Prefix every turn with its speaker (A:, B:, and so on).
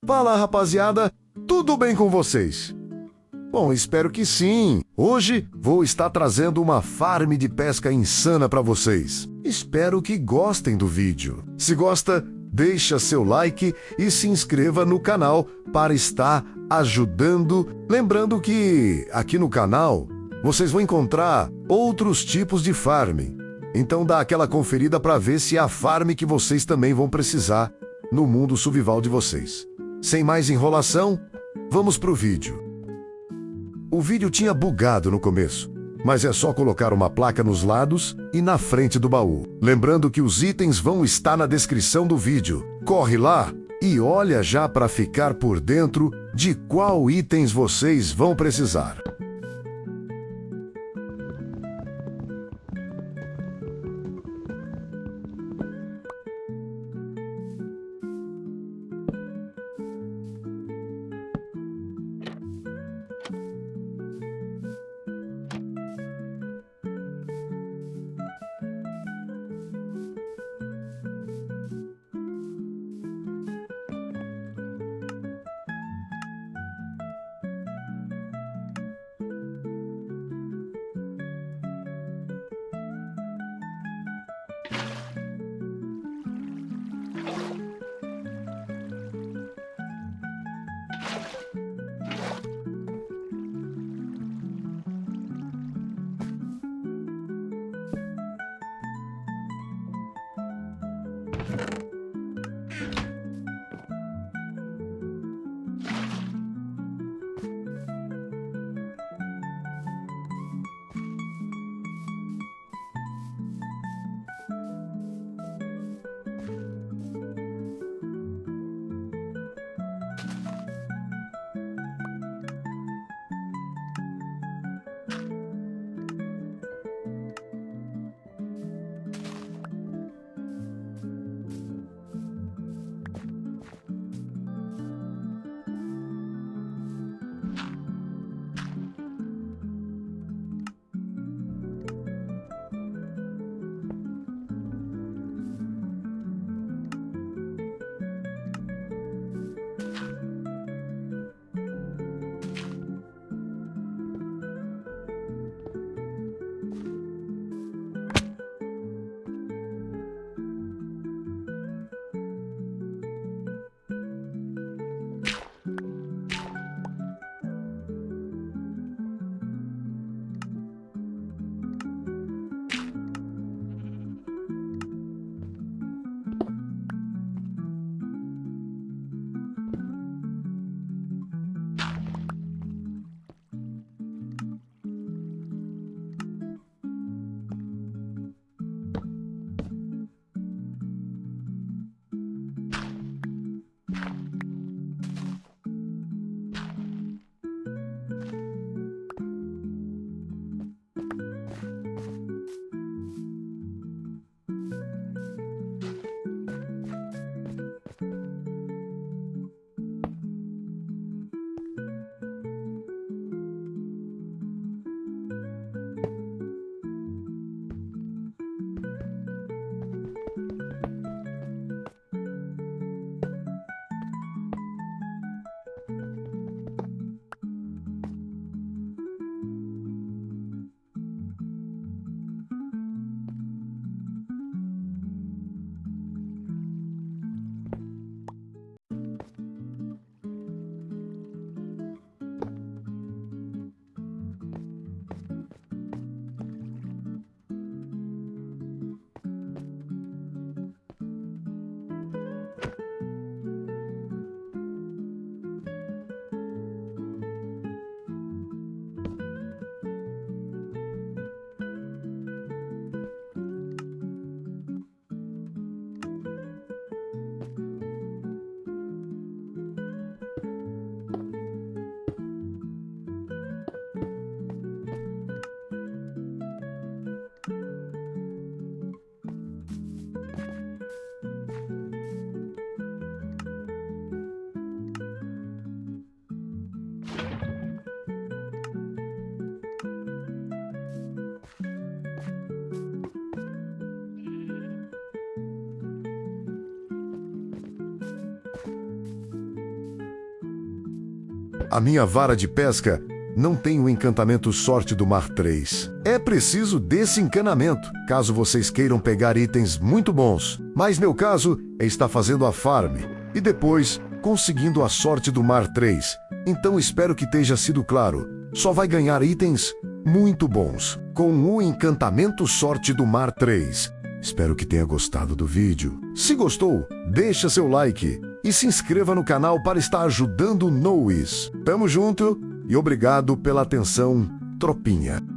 A: Fala, rapaziada, tudo bem com vocês? Bom, espero que sim. Hoje vou estar trazendo uma farm de pesca insana para vocês. Espero que gostem do vídeo. Se gosta, deixa seu like e se inscreva no canal para estar ajudando. Lembrando que aqui no canal vocês vão encontrar outros tipos de farm. Então dá aquela conferida para ver se é a farm que vocês também vão precisar no mundo suvival de vocês. Sem mais enrolação, vamos pro vídeo. O vídeo tinha bugado no começo, mas é só colocar uma placa nos lados e na frente do baú. Lembrando que os itens vão estar na descrição do vídeo. Corre lá e olha já para ficar por dentro de qual itens vocês vão precisar. A minha vara de pesca não tem o encantamento sorte do mar 3. É preciso desse encanamento, caso vocês queiram pegar itens muito bons. Mas meu caso é estar fazendo a farm e depois conseguindo a sorte do mar 3. Então espero que tenha sido claro. Só vai ganhar itens muito bons com o encantamento sorte do mar 3. Espero que tenha gostado do vídeo. Se gostou, deixa seu like e se inscreva no canal para estar ajudando o Nois. Tamo junto e obrigado pela atenção, tropinha.